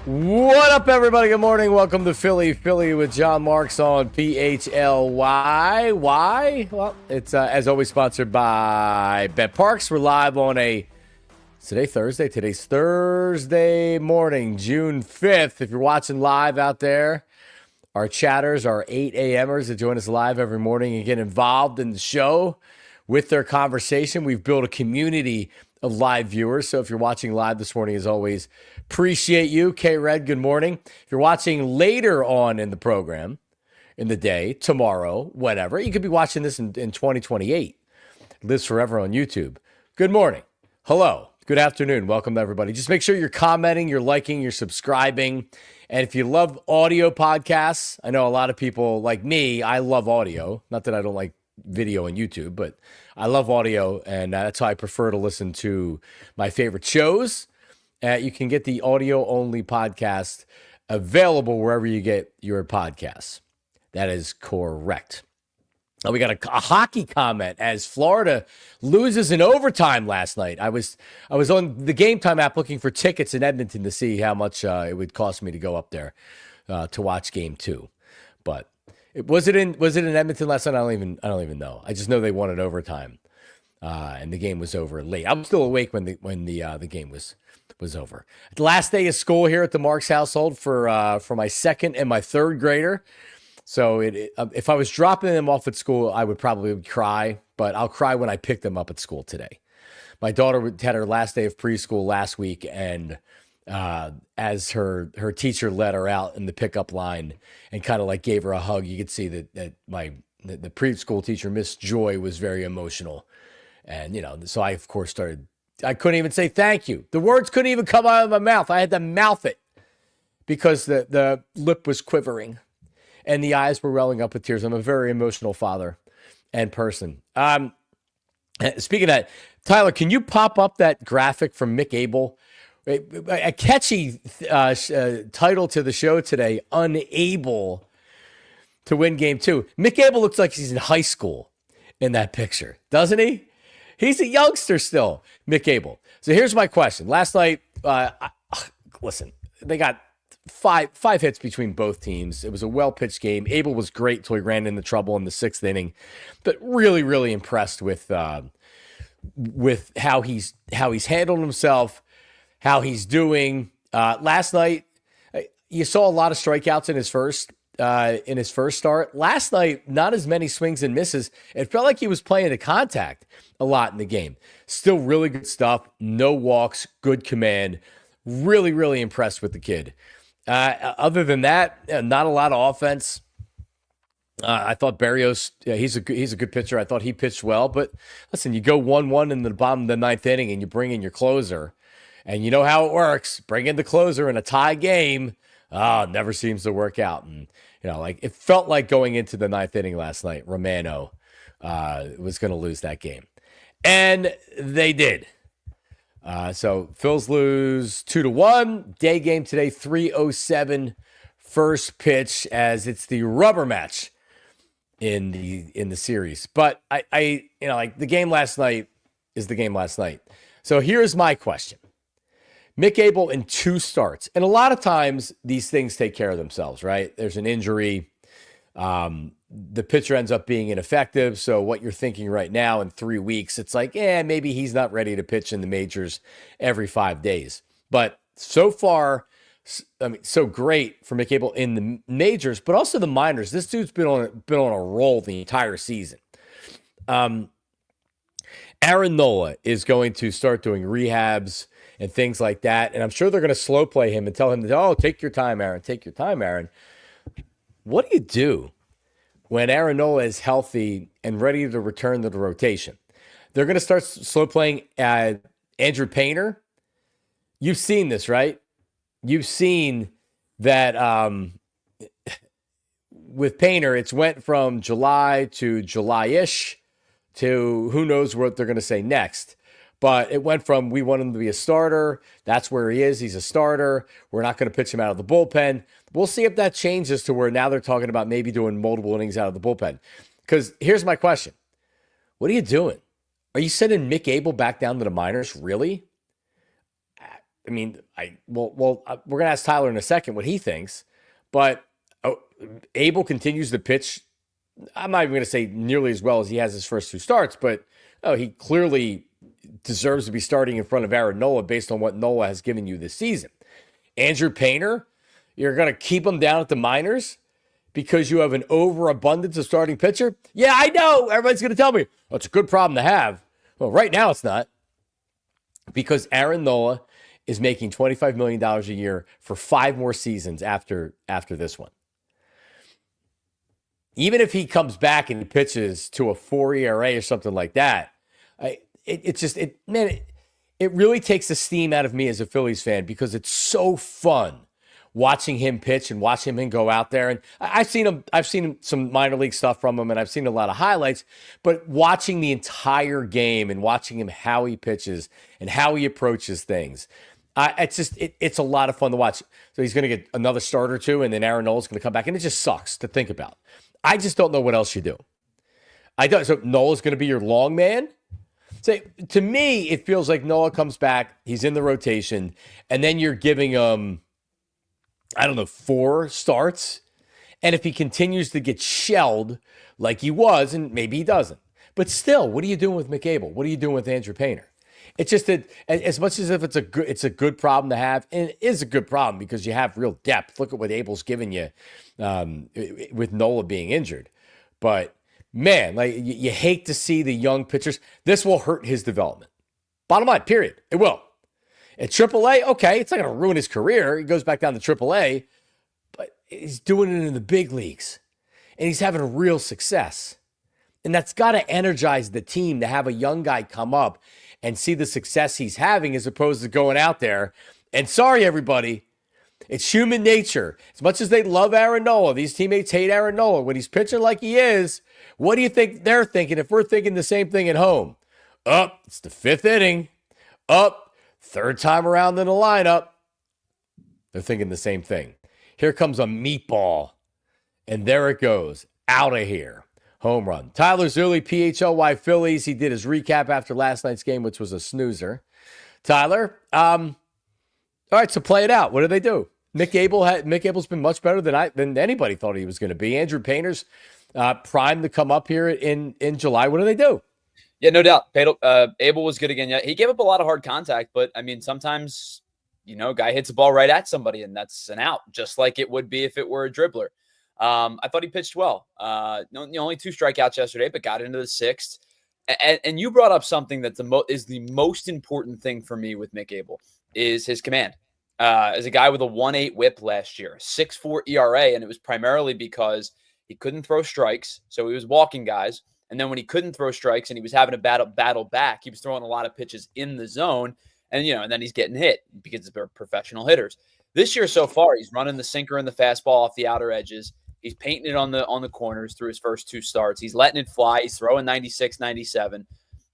What up, everybody? Good morning. Welcome to Philly with John Marks on PHLY. Why? Well, it's as always sponsored by BetParx. We're live on Today's Thursday morning, June 5th. If you're watching live out there, our chatters, our 8 a.m.ers that join us live every morning and get involved in the show with their conversation. We've built a community of live viewers. So if you're watching live this morning, as always, appreciate you. K-Red, good morning. If you're watching later on in the program, in the day, tomorrow, whatever, you could be watching this in 2028. It lives forever on YouTube. Good morning. Hello. Good afternoon. Welcome to everybody. Just make sure you're commenting, you're liking, you're subscribing. And if you love audio podcasts, I know a lot of people like me, I love audio. Not that I don't like video on YouTube, but I love audio, and that's how I prefer to listen to my favorite shows. You can get the audio-only podcast available wherever you get your podcasts. That is correct. We got a hockey comment as Florida loses in overtime last night. I was on the Game Time app looking for tickets in Edmonton to see how much it would cost me to go up there to watch Game 2, but was it in Edmonton last night? I don't even know. I just know they won in overtime, and the game was over late. I was still awake when the game was over. The last day of school here at the Marks household for my second and my third grader. So if I was dropping them off at school, I would probably cry, but I'll cry when I pick them up at school today. My daughter had her last day of preschool last week, and as her teacher let her out in the pickup line and kind of like gave her a hug, you could see that the preschool teacher, Miss Joy, was very emotional. And, so I, of course, I couldn't even say thank you. The words couldn't even come out of my mouth. I had to mouth it because the lip was quivering and the eyes were welling up with tears. I'm a very emotional father and person. Speaking of that, Tyler, can you pop up that graphic from Mick Abel? A catchy title to the show today, Unable to Win Game 2. Mick Abel looks like he's in high school in that picture, doesn't he? He's a youngster still, Mick Abel. So here's my question. Last night, listen, they got five hits between both teams. It was a well-pitched game. Abel was great till he ran into trouble in the sixth inning, but really, really impressed with how he's handled himself, how he's doing. Last night, you saw a lot of strikeouts in his first start. Last night, not as many swings and misses. It felt like he was playing to contact a lot in the game. Still really good stuff. No walks, good command. Really, really impressed with the kid. Other than that, not a lot of offense. I thought Berrios, he's a good pitcher. I thought he pitched well. But listen, you go 1-1 in the bottom of the ninth inning and you bring in your closer. And you know how it works. Bring in the closer in a tie game. Never seems to work out. And, it felt like going into the ninth inning last night, Romano was going to lose that game. And they did. So Phillies lose 2-1. Day game today, 3:07 first pitch, as it's the rubber match in the series. But the game last night is the game last night. So here's my question. Mick Abel in 2 starts. And a lot of times these things take care of themselves, right? There's an injury. The pitcher ends up being ineffective. So what you're thinking right now in 3 weeks, it's like, maybe he's not ready to pitch in the majors every 5 days. But so far, so great for Mick Abel in the majors, but also the minors. This dude's been on a roll the entire season. Aaron Nola is going to start doing rehabs and things like that. And I'm sure they're going to slow play him and tell him, take your time, Aaron. Take your time, Aaron. What do you do when Aaron Nola is healthy and ready to return to the rotation? They're going to start slow playing Andrew Painter. You've seen this, right? You've seen that with Painter, it's went from July to July-ish to who knows what they're going to say next. But it went from we want him to be a starter. That's where he is. He's a starter. We're not going to pitch him out of the bullpen. We'll see if that changes to where now they're talking about maybe doing multiple innings out of the bullpen. Because here's my question. What are you doing? Are you sending Mick Abel back down to the minors? Really? I mean, we're gonna ask Tyler in a second what he thinks, but Abel continues to pitch. I'm not even gonna say nearly as well as he has his first two starts, but he clearly deserves to be starting in front of Aaron Nola based on what Nola has given you this season. Andrew Painter, you're gonna keep him down at the minors because you have an overabundance of starting pitcher? Yeah, I know. Everybody's gonna tell me, oh, it's a good problem to have. Well, right now it's not, because Aaron Nola is making $25 million a year for 5 more seasons after this one. Even if he comes back and pitches to a 4 ERA or something like that, it really takes the steam out of me as a Phillies fan, because it's so fun watching him pitch and watching him go out there. And I've seen some minor league stuff from him, and I've seen a lot of highlights, but watching the entire game and watching him, how he pitches and how he approaches things, it's a lot of fun to watch. So he's going to get another start or two, and then Aaron Nola's going to come back, and it just sucks to think about. I just don't know what else you do. So Nola's going to be your long man? To me, it feels like Nola comes back, he's in the rotation, and then you're giving him, 4 starts. And if he continues to get shelled like he was, and maybe he doesn't, but still, what are you doing with Mick Abel? What are you doing with Andrew Painter? It's just that, as much as if it's a good problem to have, and it is a good problem because you have real depth. Look at what Abel's given you with Nola being injured. But man, like, you hate to see the young pitchers. This will hurt his development. Bottom line, period. It will. At AAA, okay, it's not going to ruin his career. He goes back down to AAA, but he's doing it in the big leagues, and he's having real success. And that's got to energize the team to have a young guy come up and see the success he's having, as opposed to going out there. And sorry, everybody, it's human nature. As much as they love Aaron Nola, these teammates hate Aaron Nola. When he's pitching like he is, what do you think they're thinking if we're thinking the same thing at home? It's the 5th inning. Third time around in the lineup. They're thinking the same thing. Here comes a meatball. And there it goes. Out of here. Home run. Tyler Zulli, PHLY Phillies. He did his recap after last night's game, which was a snoozer. Tyler, all right, so play it out. What do they do? Mick Abel's been much better than anybody thought he was going to be. Andrew Painter's primed to come up here in July. What do they do? Yeah, no doubt. Abel was good again. Yeah, he gave up a lot of hard contact, but I mean, sometimes, guy hits a ball right at somebody and that's an out, just like it would be if it were a dribbler. I thought he pitched well. Only 2 strikeouts yesterday, but got into the 6th. And you brought up something that is the most important thing for me with Mick Abel is his command. As a guy with a 1.8 WHIP last year, 6.4 ERA, and it was primarily because he couldn't throw strikes, so he was walking guys. And then when he couldn't throw strikes and he was having a battle back, he was throwing a lot of pitches in the zone, and and then he's getting hit because they're professional hitters. This year so far, he's running the sinker and the fastball off the outer edges. He's painting it on the corners through his first 2 starts. He's letting it fly. He's throwing 96, 97.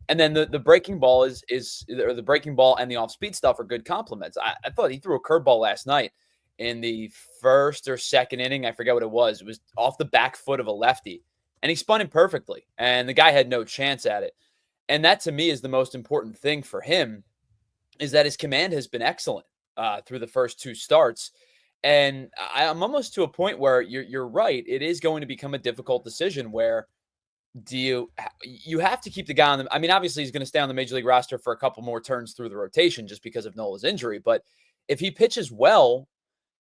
And then the breaking ball or the breaking ball and the off-speed stuff are good compliments. I thought he threw a curveball last night in the 1st or 2nd inning. I forget what it was. It was off the back foot of a lefty. And he spun it perfectly. And the guy had no chance at it. And that, to me, is the most important thing for him, is that his command has been excellent through the first 2 starts. And I'm almost to a point where you're right. It is going to become a difficult decision where you have to keep the guy on the – I mean, obviously he's going to stay on the Major League roster for a couple more turns through the rotation just because of Nola's injury. But if he pitches well,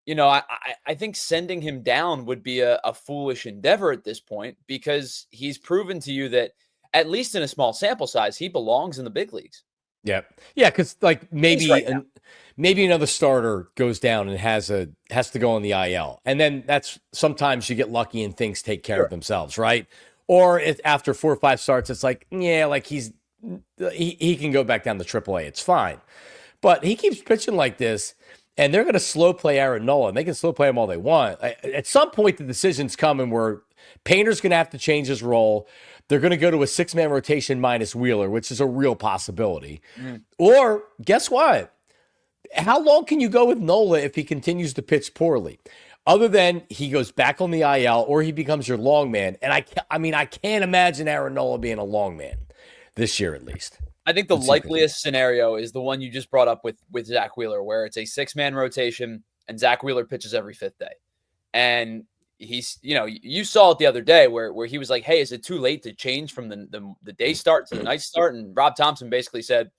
I think sending him down would be a foolish endeavor at this point, because he's proven to you that, at least in a small sample size, he belongs in the big leagues. Yeah. Yeah, because maybe another starter goes down and has to go on the IL. And then that's sometimes you get lucky and things take care of themselves, right? Or after 4 or 5 starts, it's like, yeah, like he can go back down to AAA. It's fine. But he keeps pitching like this, and they're going to slow play Aaron Nola, and they can slow play him all they want. At some point, the decision's coming where Painter's going to have to change his role. They're going to go to a 6-man rotation minus Wheeler, which is a real possibility. Or guess what? How long can you go with Nola if he continues to pitch poorly? Other than he goes back on the IL or he becomes your long man. And I can't imagine Aaron Nola being a long man this year, at least. I think the Let's see if we can. likeliest scenario is the one you just brought up with Zach Wheeler, where it's a 6-man rotation and Zach Wheeler pitches every 5th day. And he's, you saw it the other day where he was like, hey, is it too late to change from the day start to the night start? And Rob Thompson basically said,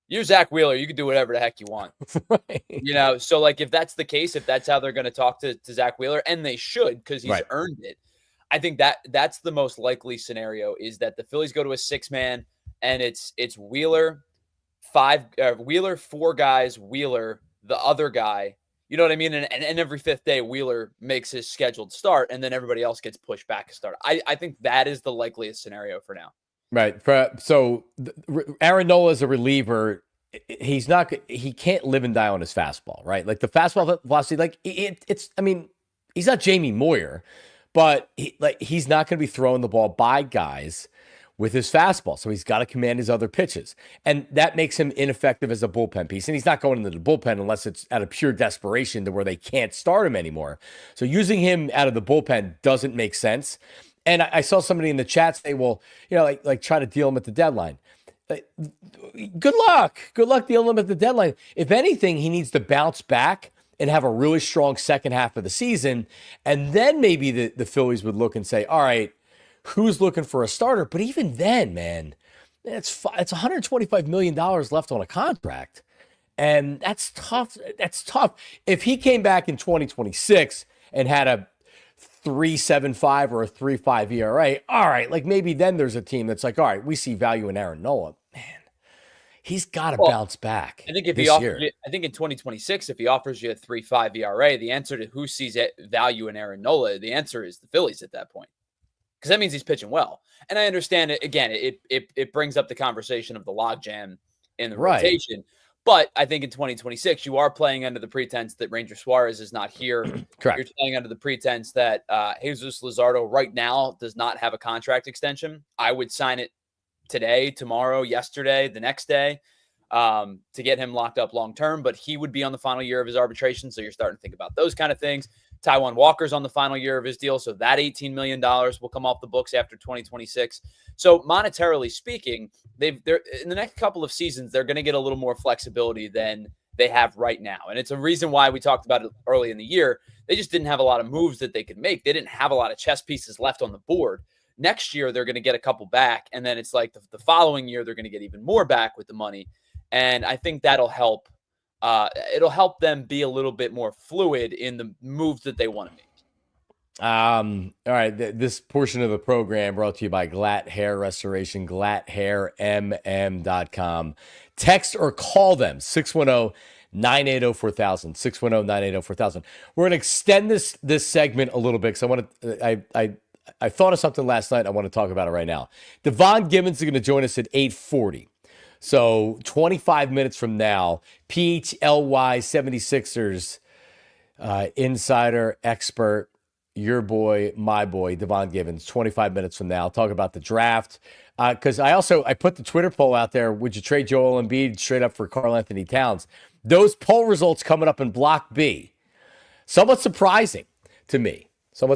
you're Zach Wheeler, you can do whatever the heck you want. Right. So like if that's the case, if that's how they're going to talk to Zach Wheeler, and they should, because he's Right. earned it. I think that's the most likely scenario, is that the Phillies go to a 6-man and it's Wheeler, 4 guys, Wheeler, the other guy. You know what I mean? And every 5th day, Wheeler makes his scheduled start, and then everybody else gets pushed back a start. I think that is the likeliest scenario for now. Right. So Aaron Nola is a reliever. He can't live and die on his fastball, right? Like the fastball velocity, like he's not Jamie Moyer, but he's not going to be throwing the ball by guys with his fastball. So he's got to command his other pitches. And that makes him ineffective as a bullpen piece. And he's not going into the bullpen unless it's out of pure desperation to where they can't start him anymore. So using him out of the bullpen doesn't make sense. And I saw somebody in the chat say, well, like try to deal him at the deadline. Good luck. Good luck dealing him at the deadline. If anything, he needs to bounce back and have a really strong second half of the season. And then maybe the Phillies would look and say, all right, who's looking for a starter? But even then, man, it's $125 million left on a contract. And that's tough. That's tough. If he came back in 2026 and had a 3.75 or a 3.5 ERA, all right, like maybe then there's a team that's like, all right, we see value in Aaron Nola. Man, he's got to bounce back. I think if I think in 2026, if he offers you a 3.5 ERA, the answer to who sees value in Aaron Nola, the answer is the Phillies at that point, because that means he's pitching well. And I understand it. Again, it brings up the conversation of the logjam in the rotation. But I think in 2026, you are playing under the pretense that Ranger Suarez is not here. Correct. You're playing under the pretense that Jesus Luzardo right now does not have a contract extension. I would sign it today, tomorrow, yesterday, the next day to get him locked up long term. But he would be on the final year of his arbitration. So you're starting to think about those kind of things. Taijuan Walker's on the final year of his deal. So that $18 million will come off the books after 2026. So monetarily speaking, they're in the next couple of seasons, they're going to get a little more flexibility than they have right now. And it's a reason why we talked about it early in the year. They just didn't have a lot of moves that they could make. They didn't have a lot of chess pieces left on the board. Next year, they're going to get a couple back. And then it's like the following year, they're going to get even more back with the money. And I think that'll help. It'll help them be a little bit more fluid in the moves that they want to make. All right. This portion of the program brought to you by GLAT Hair Restoration, GLATHairMM.com. Text or call them 610-980-4000, 610-980-4000. We're going to extend this segment a little bit because I thought of something last night. I want to talk about it right now. Devon Givens is going to join us at 8:40. So 25 minutes from now, PHLY 76ers insider, expert, your boy, my boy, Devon Givens, 25 minutes from now. I'll talk about the draft. Because I put the Twitter poll out there, would you trade Joel Embiid straight up for Karl Anthony Towns? Those poll results coming up in Block B. Somewhat surprising to me. So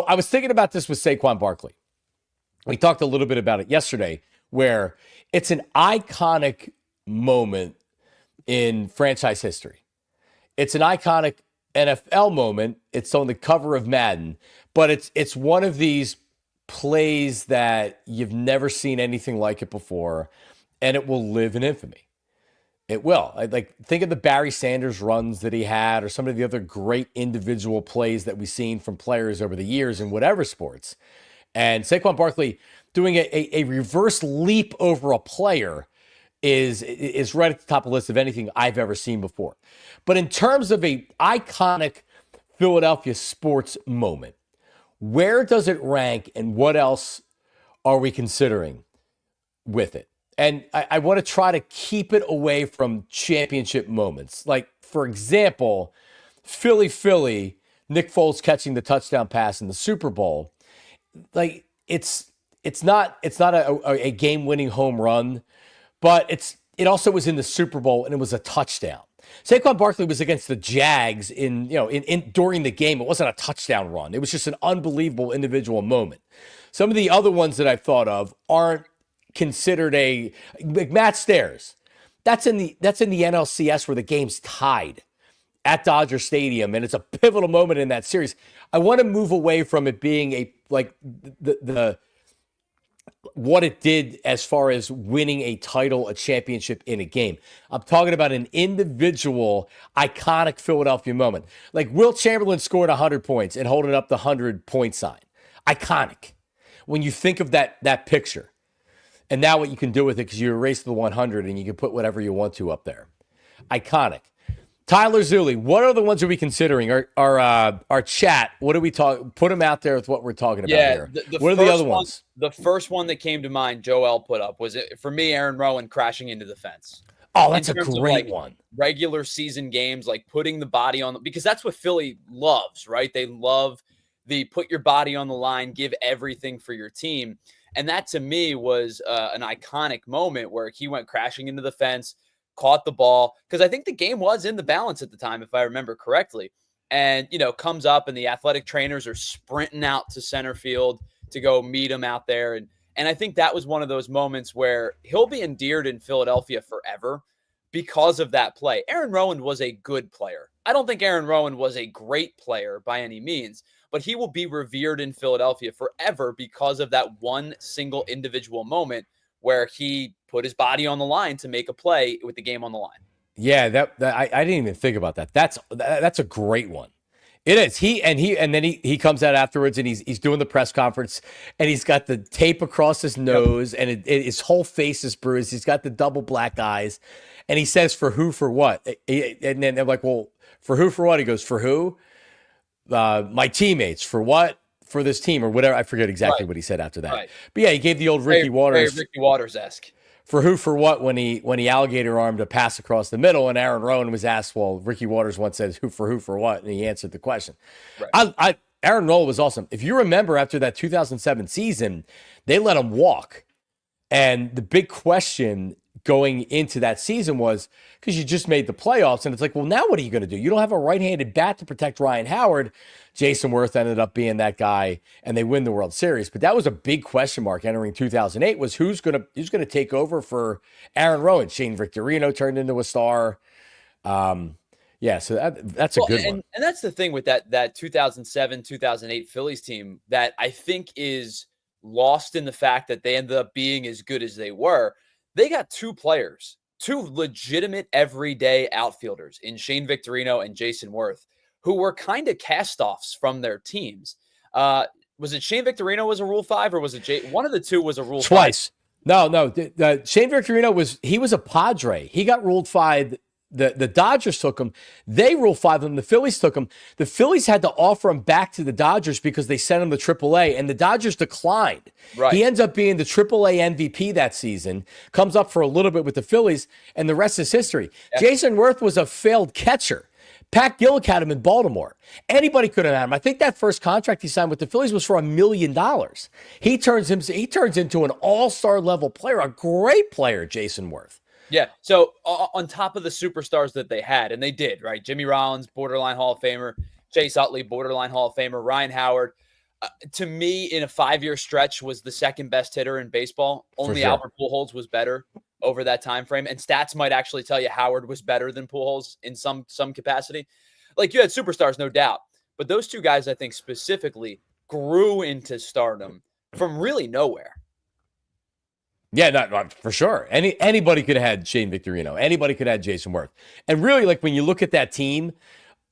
I was thinking about this with Saquon Barkley. We talked a little bit about it yesterday, where it's an iconic moment in franchise history. It's an iconic NFL moment. It's on the cover of Madden, but it's one of these plays that you've never seen anything like it before, and it will live in infamy. It will. Think of the Barry Sanders runs that he had, or some of the other great individual plays that we've seen from players over the years in whatever sports. And Saquon Barkley doing a reverse leap over a player is right at the top of the list of anything I've ever seen before. But in terms of a iconic Philadelphia sports moment, where does it rank, and what else are we considering with it? And I want to try to keep it away from championship moments. Like, for example, Philly, Nick Foles catching the touchdown pass in the Super Bowl. Like, it's not a game-winning home run, but it also was in the Super Bowl, and it was a touchdown. Saquon Barkley was against the Jags during the game. It wasn't a touchdown run. It was just an unbelievable individual moment. Some of the other ones that I've thought of aren't considered like Matt Stairs. That's in the NLCS where the game's tied at Dodger Stadium, and it's a pivotal moment in that series. I want to move away from it being the what it did as far as winning a title, a championship in a game. I'm talking about an individual, iconic Philadelphia moment. Like Wilt Chamberlain scored 100 points and holding up the 100-point sign. Iconic. When you think of that picture. And now what you can do with it, because you erase the 100 and you can put whatever you want to up there. Iconic. Tyler Zulli, what are the ones are we considering? Our chat, what do we talk? Put them out there with what we're talking about here. What are the other ones? The first one that came to mind, Joel put up, was for me, Aaron Rowan crashing into the fence. Oh, that's a great one. Regular season games, like putting the body on, because that's what Philly loves, right? They love the put your body on the line, give everything for your team. And that to me was an iconic moment where he went crashing into the fence, caught the ball, because I think the game was in the balance at the time, if I remember correctly. And, comes up and the athletic trainers are sprinting out to center field to go meet him out there. And I think that was one of those moments where he'll be endeared in Philadelphia forever because of that play. Aaron Rowan was a good player. I don't think Aaron Rowan was a great player by any means, but he will be revered in Philadelphia forever because of that one single individual moment where he put his body on the line to make a play with the game on the line. Yeah, I didn't even think about that. That's a great one. It is. Then he comes out afterwards and he's doing the press conference and he's got the tape across his nose and his whole face is bruised. He's got the double black eyes and he says, "For who, for what?" And then they're like, "Well, for who, for what?" He goes, "For who? My teammates. For what? For this team," or whatever. I forget exactly what he said after that. Right. But yeah, he gave the old Ricky Waters-esque. For who, for what, when he alligator armed a pass across the middle, and Aaron Rowan was asked, well, Ricky Waters once said, who, for what? And he answered the question. Right. Aaron Rowan was awesome. If you remember after that 2007 season, they let him walk. And the big question going into that season was, because you just made the playoffs, and it's like, well, now what are you going to do? You don't have a right-handed bat to protect Ryan Howard. Jason Worth ended up being that guy, and they win the World Series. But that was a big question mark entering 2008 was who's going to take over for Aaron Rowan. Shane Victorino turned into a star. Yeah, so that's a good one. And that's the thing with that 2007, 2008 Phillies team that I think is lost in the fact that they ended up being as good as they were. They got two legitimate everyday outfielders in Shane Victorino and Jason Worth, who were kind of cast-offs from their teams. Was it Shane Victorino was a Rule 5 or was it one of the two was a Rule 5? Twice. No. Shane Victorino was a Padre. He got Ruled 5. The Dodgers took him. They Ruled 5 him. The Phillies took him. The Phillies had to offer him back to the Dodgers because they sent him to AAA, and the Dodgers declined. Right. He ends up being the AAA MVP that season, comes up for a little bit with the Phillies, and the rest is history. Yeah. Jason Worth was a failed catcher. Pat Gillick had him in Baltimore. Anybody could have had him. I think that first contract he signed with the Phillies was for $1 million. He turns into an all-star level player, a great player, Jason Worth. Yeah. So on top of the superstars that they had, and they did, right? Jimmy Rollins, borderline Hall of Famer. Chase Utley, borderline Hall of Famer. Ryan Howard, to me, in a 5-year stretch, was the second best hitter in baseball. Only sure. Albert Pujols was better over that time frame. And stats might actually tell you Howard was better than Pujols in some capacity. Like, you had superstars, no doubt. But those two guys, I think, specifically grew into stardom from really nowhere. Yeah, not for sure. Anybody could have had Shane Victorino. Anybody could have had Jason Worth. And really, like, when you look at that team,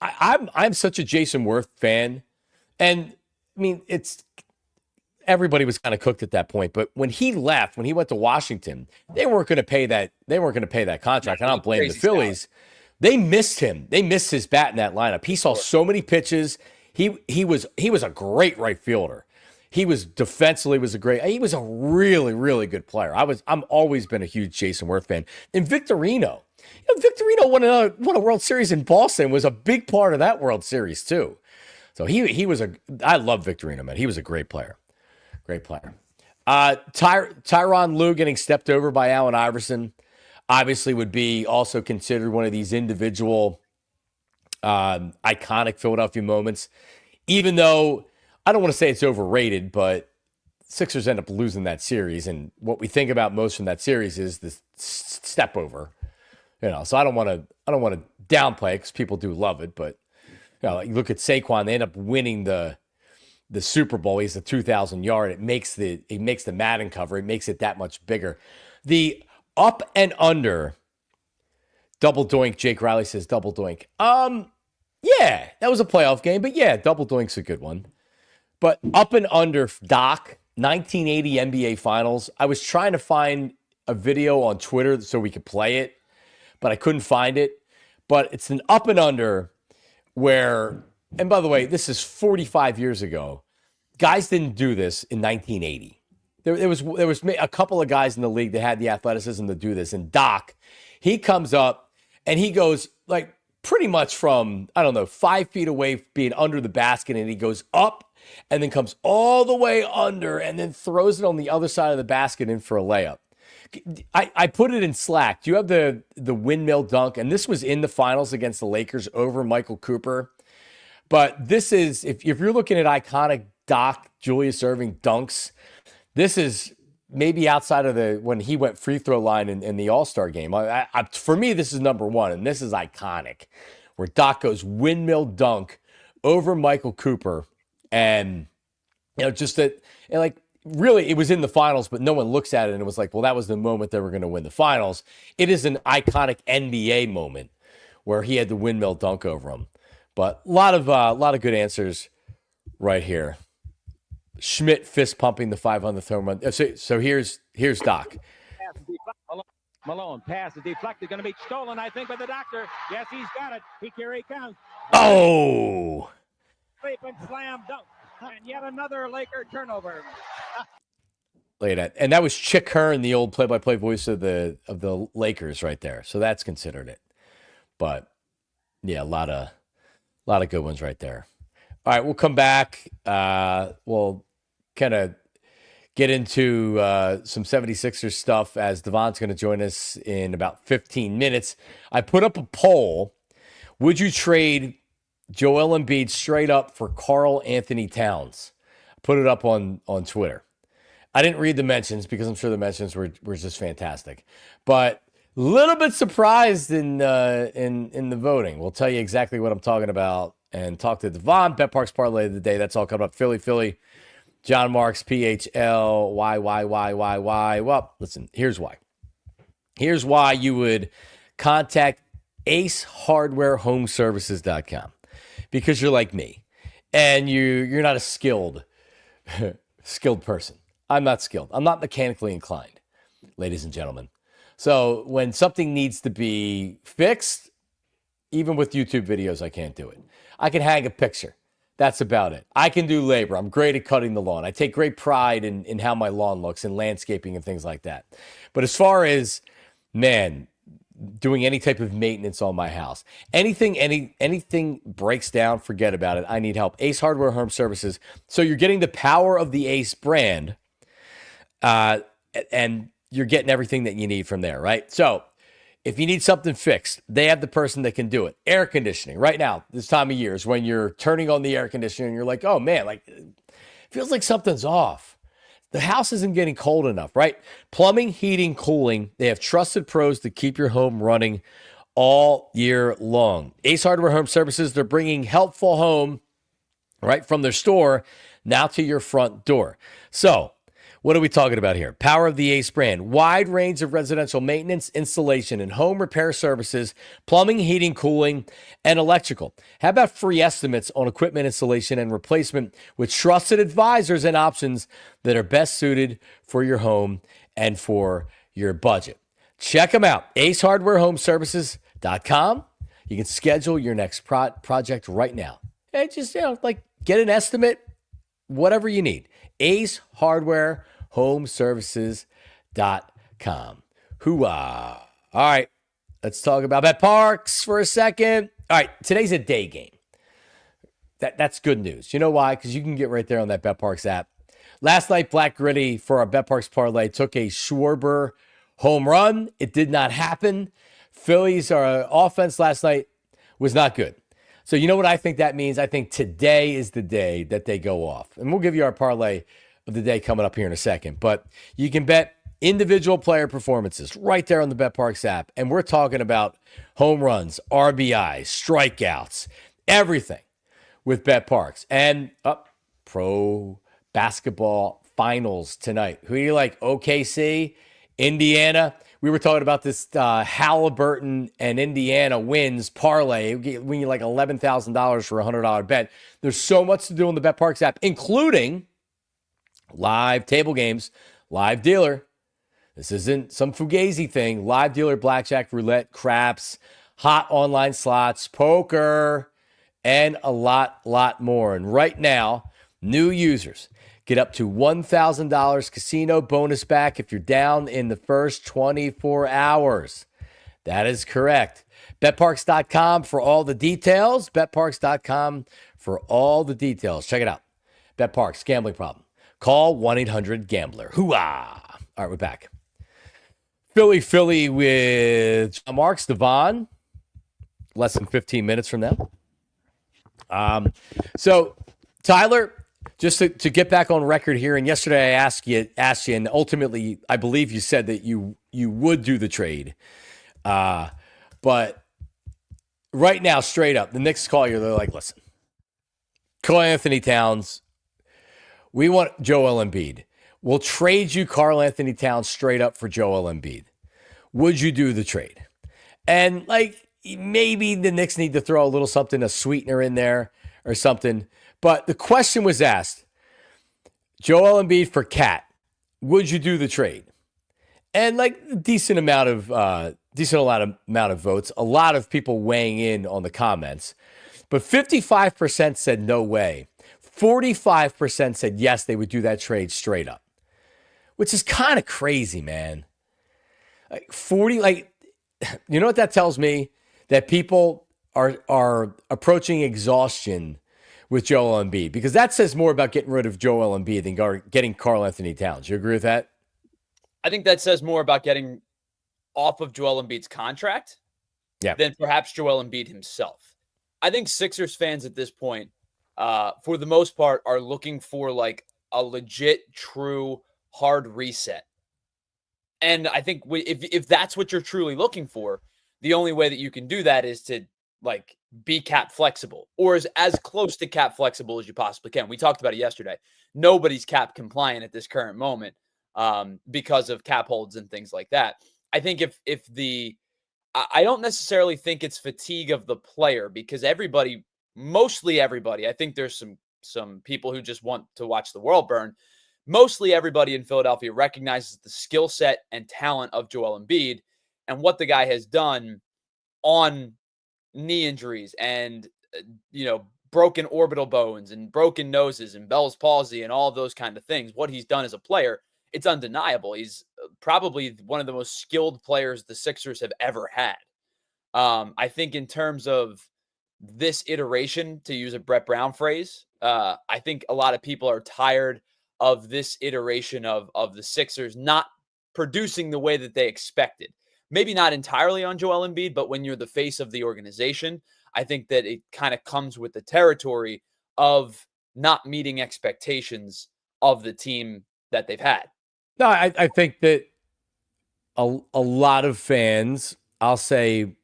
I'm such a Jason Worth fan. And I mean, everybody was kind of cooked at that point. But when he left, when he went to Washington, they weren't going to pay that. They weren't going to pay that contract. I don't blame the Phillies. They missed him. They missed his bat in that lineup. He saw so many pitches. He was a great right fielder. He was defensively he was a really, really good player. I'm always been a huge Jason Worth fan. And Victorino, Victorino won a World Series in Boston, was a big part of that World Series too. So I love Victorino, man. He was a great player. Great player. Tyronn Lue getting stepped over by Allen Iverson obviously would be also considered one of these individual iconic Philadelphia moments, even though I don't want to say it's overrated, but Sixers end up losing that series, and what we think about most from that series is the step over. So I don't want to downplay it because people do love it, but like you look at Saquon, they end up winning the Super Bowl. He's the 2,000 yard. It makes the Madden cover. It makes it that much bigger. The up and under double doink. Jake Riley says double doink. Yeah, that was a playoff game, but yeah, double doink's a good one. But up and under Doc 1980 NBA Finals. I was trying to find a video on Twitter so we could play it, but I couldn't find it. But it's an up and under where, and by the way, this is 45 years ago. Guys didn't do this in 1980. There was a couple of guys in the league that had the athleticism to do this. And Doc, he comes up and he goes like pretty much from, 5 feet away being under the basket, and he goes up and then comes all the way under and then throws it on the other side of the basket in for a layup. I put it in Slack. Do you have the windmill dunk? And this was in the finals against the Lakers over Michael Cooper. But this is, if you're looking at iconic Doc Julius Erving dunks, this is maybe outside of when he went free throw line in the All-Star game. For me, this is number one, and this is iconic, where Doc goes windmill dunk over Michael Cooper. And, just that, and like, really, it was in the finals, but no one looks at it and it was like, well, that was the moment they were going to win the finals. It is an iconic NBA moment where he had the windmill dunk over him. But a lot of good answers right here. Schmidt fist pumping the 500th home run. So here's Doc. Malone pass is deflected, going to be stolen, I think, by the doctor. Yes, he's got it. Here he comes. Oh! And slam dunk, and yet another Laker turnover. Look at that, and that was Chick Hearn, the old play-by-play voice of the Lakers, right there. So that's considered it. But yeah, a lot of good ones right there. All right, we'll come back. We'll kind of get into some 76ers stuff as Devon's going to join us in about 15 minutes. I put up a poll. Would you trade Joel Embiid straight up for Karl Anthony Towns? Put it up on Twitter. I didn't read the mentions because I'm sure the mentions were just fantastic. But a little bit surprised in the voting. We'll tell you exactly what I'm talking about and talk to Devon. BetParx Parlay of the day. That's all coming up. Philly. John Marks, PHLY. Well, listen, here's why. Here's why you would contact AceHardwareHomeservices.com. Because you're like me, and you're not a skilled person. I'm not skilled. I'm not mechanically inclined, ladies and gentlemen. So when something needs to be fixed, even with YouTube videos, I can't do it. I can hang a picture. That's about it. I can do labor. I'm great at cutting the lawn. I take great pride in how my lawn looks and landscaping and things like that. But as far as, doing any type of maintenance on my house, anything breaks down, forget about it. I need help. Ace Hardware Home Services. So you're getting the power of the Ace brand, and you're getting everything that you need from there, right? So if you need something fixed, they have the person that can do it. Air conditioning. Right now, this time of year is when you're turning on the air conditioner and you're like, oh man, like it feels like something's off. The house isn't getting cold enough, right? Plumbing, heating, cooling. They have trusted pros to keep your home running all year long. Ace Hardware Home Services, they're bringing helpful home right from their store now to your front door. So what are we talking about here? Power of the Ace brand. Wide range of residential maintenance, installation, and home repair services, plumbing, heating, cooling, and electrical. How about free estimates on equipment installation and replacement with trusted advisors and options that are best suited for your home and for your budget? Check them out. AceHardwareHomeservices.com. You can schedule your next project right now. And just, get an estimate, whatever you need. AceHardwareHomeservices.com. Hooah. All right, let's talk about BetParx for a second. All right, today's a day game. That's good news. You know why? Because you can get right there on that BetParx app. Last night, Black Gritty for our BetParx Parlay took a Schwarber home run. It did not happen. Phillies, our offense last night was not good. So you know what I think that means? I think today is the day that they go off. And we'll give you our parlay of the day coming up here in a second. But you can bet individual player performances right there on the BetParx app. And we're talking about home runs, RBIs, strikeouts, everything with BetParx. And pro basketball finals tonight. Who do you like? OKC, Indiana. We were talking about this Halliburton and Indiana wins parlay. We get like $11,000 for a $100 bet. There's so much to do on the BetParx app, including live table games, live dealer. This isn't some fugazi thing. Live dealer, blackjack, roulette, craps, hot online slots, poker, and a lot more. And right now, new users get up to $1,000 casino bonus back if you're down in the first 24 hours. That is correct. BetParx.com for all the details. BetParx.com for all the details. Check it out. BetParx, gambling problem. Call 1-800-GAMBLER. Hooah! All right, we're back. Philly with John Marks, Devon. Less than 15 minutes from now. So, Tyler, just to get back on record here, and yesterday I asked you, and ultimately I believe you said that you would do the trade. But right now, straight up, the Knicks call you. They're like, listen, Karl Anthony Towns, we want Joel Embiid. We'll trade you Karl Anthony Towns straight up for Joel Embiid. Would you do the trade? And like, maybe the Knicks need to throw a little something, a sweetener in there or something. But the question was asked, Joel Embiid for Cat, would you do the trade? And like decent amount of votes, a lot of people weighing in on the comments. But 55% said no way. 45% said yes, they would do that trade straight up. Which is kind of crazy, man. Like 40, like, you know what that tells me? That people are approaching exhaustion with Joel Embiid, because that says more about getting rid of Joel Embiid than getting Karl Anthony Towns. You agree with that? I think that says more about getting off of Joel Embiid's contract than perhaps Joel Embiid himself. I think Sixers fans at this point, for the most part, are looking for like a legit, true, hard reset. And I think if that's what you're truly looking for, the only way that you can do that is to like be cap flexible, or as close to cap flexible as you possibly can. We talked about it yesterday. Nobody's cap compliant at this current moment because of cap holds and things like that. I think I don't necessarily think it's fatigue of the player, because mostly everybody, I think there's some people who just want to watch the world burn. Mostly everybody in Philadelphia recognizes the skill set and talent of Joel Embiid and what the guy has done on knee injuries and, broken orbital bones and broken noses and Bell's palsy and all of those kind of things. What he's done as a player, it's undeniable. He's probably one of the most skilled players the Sixers have ever had. I think in terms of this iteration, to use a Brett Brown phrase, I think a lot of people are tired of this iteration of the Sixers not producing the way that they expected. Maybe not entirely on Joel Embiid, but when you're the face of the organization, I think that it kind of comes with the territory of not meeting expectations of the team that they've had. No, I think that a lot of fans, I'll say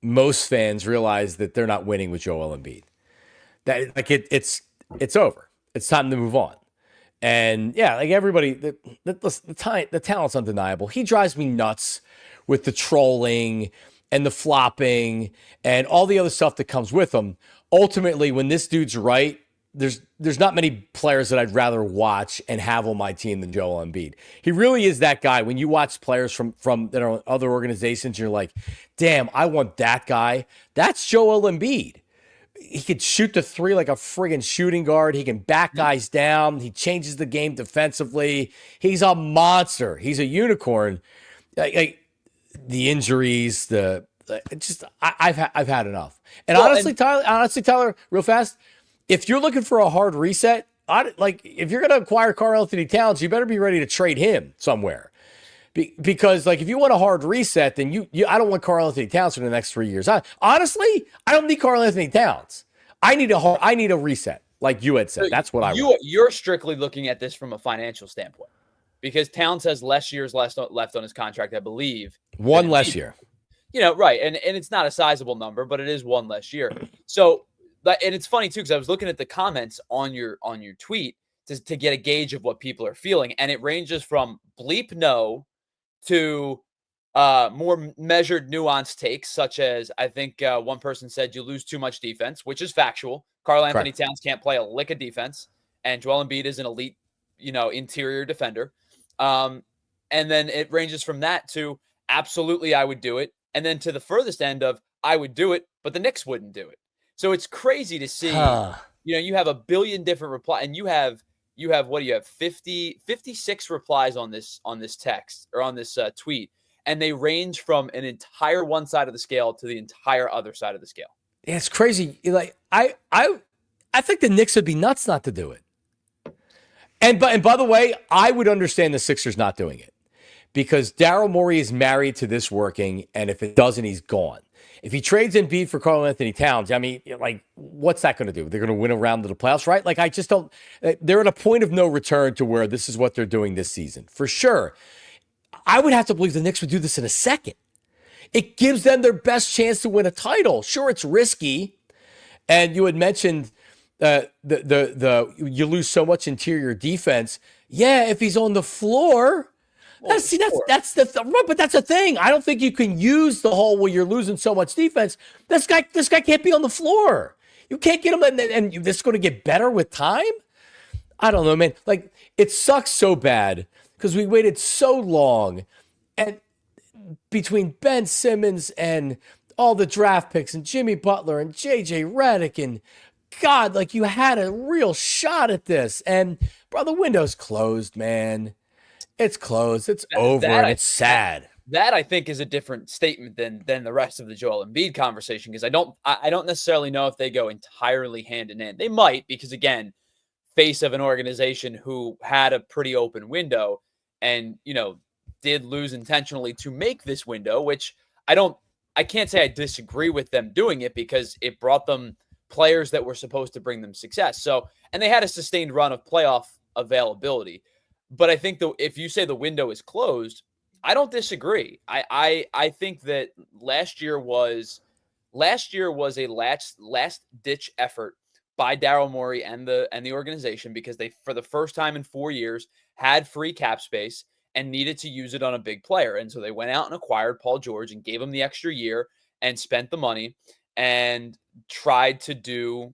most fans, realize that they're not winning with Joel Embiid. That like it's over. It's time to move on. And yeah, like everybody, the talent's undeniable. He drives me nuts with the trolling and the flopping and all the other stuff that comes with him. Ultimately, when this dude's right, there's not many players that I'd rather watch and have on my team than Joel Embiid. He really is that guy. When you watch players from that are on other organizations, you're like, damn, I want that guy. That's Joel Embiid. He could shoot the three like a friggin' shooting guard. He can back guys down. He changes the game defensively. He's a monster. He's a unicorn. Like the injuries, I've had enough. And honestly, Tyler, real fast, if you're looking for a hard reset, if you're going to acquire Karl Anthony Towns, you better be ready to trade him somewhere. Because like if you want a hard reset, then I don't want Karl Anthony Towns for the next 3 years. Honestly, I don't need Karl Anthony Towns. I need a reset. like you had said. So That's what I want. You're strictly looking at this from a financial standpoint because Towns has less years left on his contract, I believe. One less year. Right. And it's not a sizable number, but it is one less year. So, and it's funny too, because I was looking at the comments on your tweet to get a gauge of what people are feeling. And it ranges from bleep no to more measured, nuanced takes, such as I think one person said you lose too much defense, which is factual. Karl Anthony Towns can't play a lick of defense, and Joel Embiid is an elite, interior defender. And then it ranges from that to absolutely I would do it, and then to the furthest end of I would do it, but the Knicks wouldn't do it. So it's crazy to see. You have a billion different replies, and you have 56 replies on this text or on this tweet, and they range from an entire one side of the scale to the entire other side of the scale. Yeah, it's crazy. Like I think the Knicks would be nuts not to do it. And by the way, I would understand the Sixers not doing it because Daryl Morey is married to this working, and if it doesn't, he's gone. If he trades Embiid for Karl Anthony Towns, I mean, like, what's that going to do? They're going to win a round of the playoffs, right? Like, I just don't. They're at a point of no return to where this is what they're doing this season, for sure. I would have to believe the Knicks would do this in a second. It gives them their best chance to win a title. Sure, it's risky, and you had mentioned you lose so much interior defense. Yeah, if he's on the floor. That's the thing. I don't think you can use the whole you're losing so much defense. This guy can't be on the floor. You can't get him, and this is going to get better with time. I don't know, man. Like, it sucks so bad because we waited so long, and between Ben Simmons and all the draft picks and Jimmy Butler and JJ Redick and God, like, you had a real shot at this, and bro, the window's closed, man. It's closed. It's over, and it's sad. That I think is a different statement than the rest of the Joel Embiid conversation because I don't necessarily know if they go entirely hand in hand. They might because, again, face of an organization who had a pretty open window and did lose intentionally to make this window, which I can't say I disagree with them doing it because it brought them players that were supposed to bring them success. So, and they had a sustained run of playoff availability. But I think if you say the window is closed, I don't disagree. I think that last year was a last ditch effort by Daryl Morey and the organization because they, for the first time in 4 years, had free cap space and needed to use it on a big player. And so they went out and acquired Paul George and gave him the extra year and spent the money and tried to do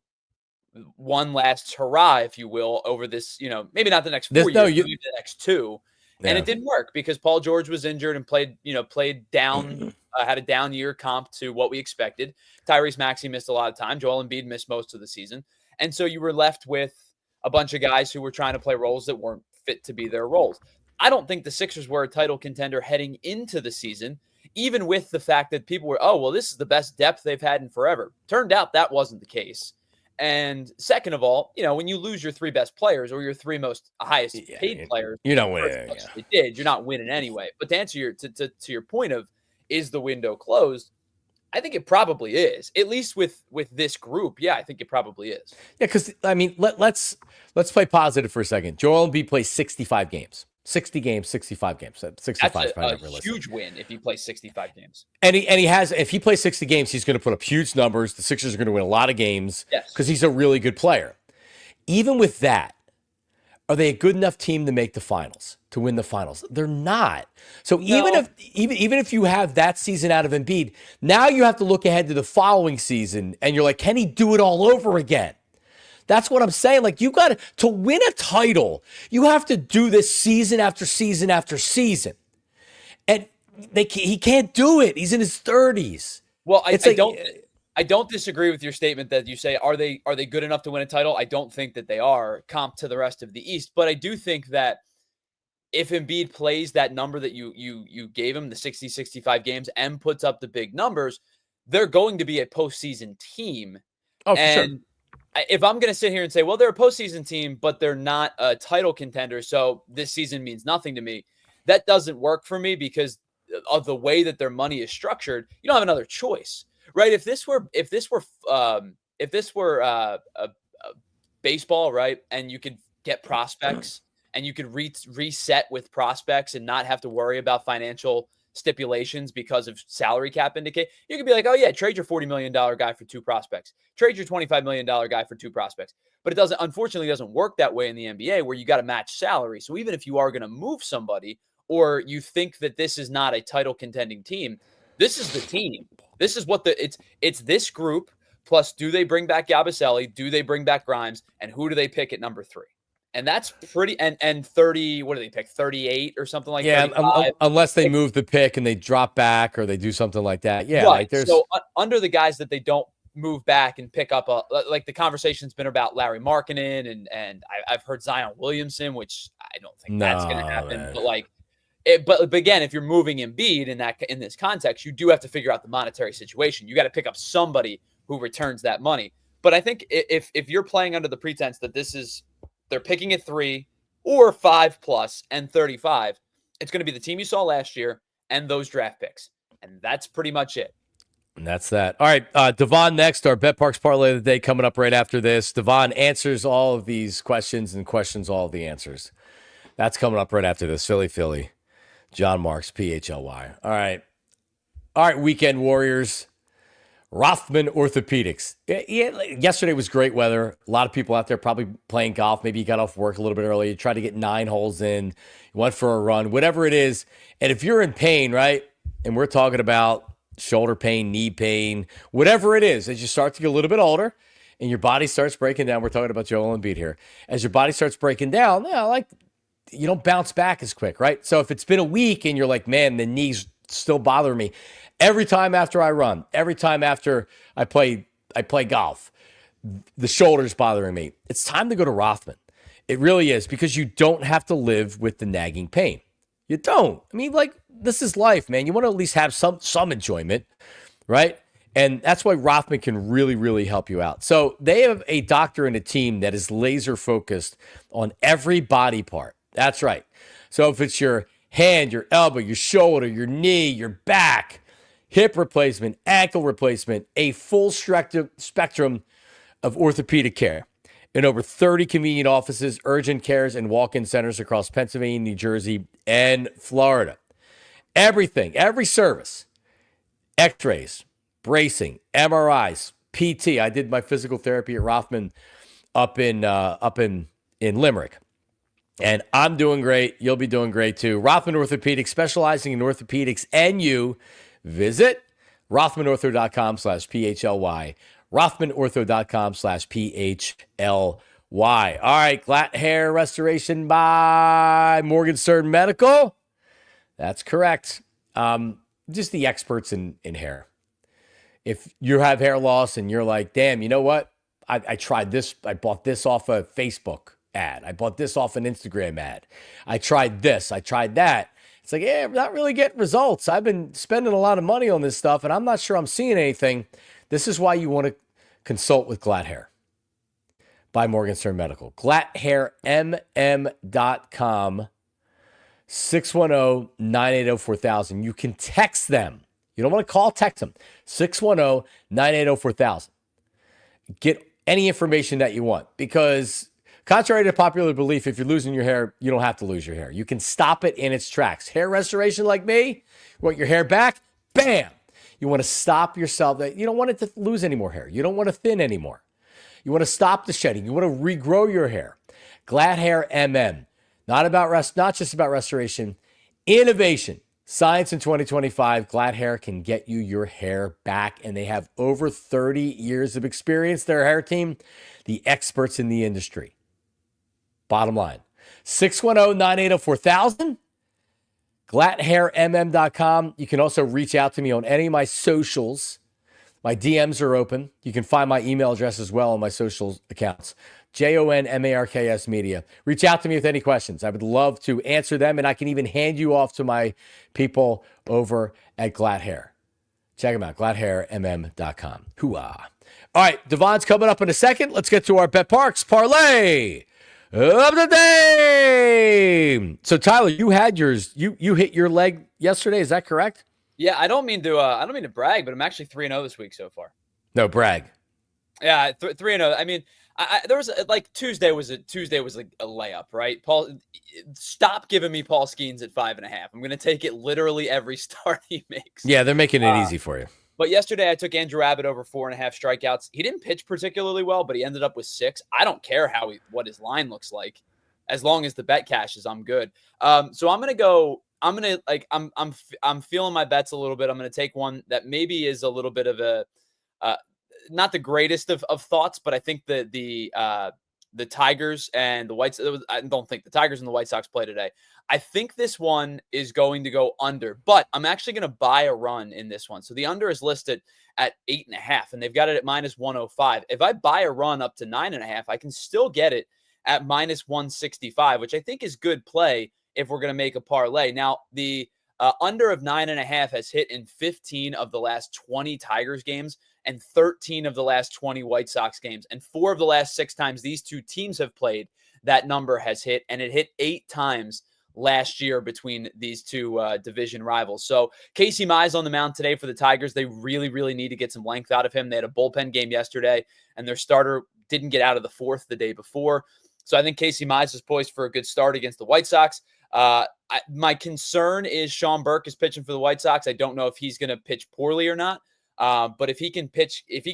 one last hurrah, if you will, over this, maybe not the next 4 years, maybe the next 2. Yeah. And it didn't work because Paul George was injured and played down, had a down year comp to what we expected. Tyrese Maxey missed a lot of time. Joel Embiid missed most of the season. And so you were left with a bunch of guys who were trying to play roles that weren't fit to be their roles. I don't think the Sixers were a title contender heading into the season, even with the fact that people were, oh, well, this is the best depth they've had in forever. Turned out that wasn't the case. And second of all, when you lose your 3 best players or your 3 most highest paid players, you don't win. You're not winning anyway. But to answer your point of is the window closed, I think it probably is. At least with this group, yeah, I think it probably is. Yeah, because I mean, let's play positive for a second. Joel Embiid plays 65 games. 60 games, 65 games. 65 That's a huge win if he plays 65 games. And he has, if he plays 60 games, he's going to put up huge numbers. The Sixers are going to win a lot of games because he's a really good player. Even with that, are they a good enough team to make the finals, to win the finals? They're not. So even if you have that season out of Embiid, now you have to look ahead to the following season, and you're like, can he do it all over again? That's what I'm saying. Like, you got to win a title, you have to do this season after season after season. And he can't do it. He's in his 30s. Well, I don't disagree with your statement that you say, are they good enough to win a title? I don't think that they are comp to the rest of the East. But I do think that if Embiid plays that number that you gave him, the 60, 65 games, and puts up the big numbers, they're going to be a postseason team. Oh, for sure. If I'm going to sit here and say, well, they're a postseason team, but they're not a title contender, so this season means nothing to me, that doesn't work for me because of the way that their money is structured. You don't have another choice, right? If this were baseball, right? And you could get prospects and you could reset with prospects and not have to worry about financial stipulations because of salary cap indicate. You could be like, oh yeah, trade your $40 million guy for 2 prospects. Trade your $25 million guy for 2 prospects. But it unfortunately doesn't work that way in the NBA where you got to match salary. So even if you are going to move somebody or you think that this is not a title contending team, this is the team. This is what it's this group plus do they bring back Yabusele? Do they bring back Grimes? And who do they pick at number 3? And that's pretty and 30, what do they pick? 38 or something like that. Yeah, unless they move the pick and they drop back or they do something like that. Yeah, right. like there's so under the guys that they don't move back and pick up like the conversation's been about Larry Markkinen and I've heard Zion Williamson, which I don't think that's going to happen. Man. But like, but again, if you're moving Embiid in this context, you do have to figure out the monetary situation. You got to pick up somebody who returns that money. But I think if you're playing under the pretense that they're picking at 3 or 5 plus and 35, it's going to be the team you saw last year and those draft picks. And that's pretty much it. And that's that. All right, Devon next, our BetParx Parlay of the day coming up right after this. Devon answers all of these questions and questions all of the answers. That's coming up right after this. Philly. John Marks, PHLY. All right, weekend warriors. Rothman Orthopedics. Yesterday was great weather. A lot of people out there probably playing golf. Maybe you got off work a little bit early. You tried to get 9 holes in. You went for a run, whatever it is. And if you're in pain, right, and we're talking about shoulder pain, knee pain, whatever it is, as you start to get a little bit older and your body starts breaking down, we're talking about Joel Embiid here. As your body starts breaking down, you don't bounce back as quick, right? So if it's been a week and you're like, man, the knees still bother me, every time after I run, every time after I play golf, the shoulder's bothering me. It's time to go to Rothman. It really is, because you don't have to live with the nagging pain. You don't. I mean, like, this is life, man. You want to at least have some enjoyment, right? And that's why Rothman can really, really help you out. So they have a doctor and a team that is laser focused on every body part. That's right. So if it's your hand, your elbow, your shoulder, your knee, your back, hip replacement, ankle replacement, a full spectrum of orthopedic care in over 30 convenient offices, urgent cares, and walk-in centers across Pennsylvania, New Jersey, and Florida. Everything, every service, x-rays, bracing, MRIs, PT. I did my physical therapy at Rothman up in Limerick. And I'm doing great. You'll be doing great too. Rothman Orthopedics, specializing in orthopedics and you. Visit rothmanortho.com/PHLY. rothmanortho.com/PHLY. All right, GLAT Hair Restoration by Morgenstern Medical. That's correct. Just the experts in hair. If you have hair loss and you're like, damn, you know what? I tried this. I bought this off a Facebook ad. I bought this off an Instagram ad. I tried this. I tried that. It's like, I'm not really getting results. I've been spending a lot of money on this stuff, and I'm not sure I'm seeing anything. This is why you want to consult with GLAT Hair by Morgenstern Medical. GLATHairMM.com, 610-980-4000. You can text them. You don't want to call, text them. 610-980-4000. Get any information that you want, because contrary to popular belief, if you're losing your hair, you don't have to lose your hair. You can stop it in its tracks. Hair restoration like me, you want your hair back? Bam! You want to stop yourself. You don't want it to lose any more hair. You don't want to thin anymore. You want to stop the shedding. You want to regrow your hair. GLAT Hair MM. Not just about restoration, innovation. Science in 2025. GLAT Hair can get you your hair back, and they have over 30 years of experience. Their hair team, the experts in the industry. Bottom line, 610-980-4000, GLATHairMM.com. You can also reach out to me on any of my socials. My DMs are open. You can find my email address as well on my social accounts. JONMARKS Media. Reach out to me with any questions. I would love to answer them, and I can even hand you off to my people over at GLAT Hair. Check them out, GLATHairMM.com. Hooah. All right, Devon's coming up in a second. Let's get to our BetParx Parlay of the day. So Tyler, you had yours. You hit your leg yesterday. Is that correct? Yeah, I don't mean to brag, but I'm actually 3-0 this week so far. No, brag. Yeah, 3-0. I mean, There was like Tuesday was like a layup, right? Paul, stop giving me Paul Skeens at 5.5. I'm going to take it literally every start he makes. Yeah, they're making it easy for you. But yesterday I took Andrew Abbott over 4.5 strikeouts. He didn't pitch particularly well, but he ended up with 6. I don't care what his line looks like, as long as the bet cashes, I'm good. So I'm gonna go. I'm feeling my bets a little bit. I'm gonna take one that maybe is a little bit of a not the greatest of thoughts, but I think the Tigers and the White Sox, I don't think the Tigers and the White Sox play today. I think this one is going to go under, but I'm actually going to buy a run in this one. So the under is listed at 8.5, and they've got it at -105. If I buy a run up to 9.5, I can still get it at -165, which I think is good play if we're going to make a parlay. Now, the under of 9.5 has hit in 15 of the last 20 Tigers games and 13 of the last 20 White Sox games. And 4 of the last 6 times these two teams have played, that number has hit, and it hit 8 times last year between these two division rivals. So Casey Mize on the mound today for the Tigers. They really, really need to get some length out of him. They had a bullpen game yesterday, and their starter didn't get out of the 4th the day before. So I think Casey Mize is poised for a good start against the White Sox. My concern is Sean Burke is pitching for the White Sox. I don't know if he's going to pitch poorly or not. But if he can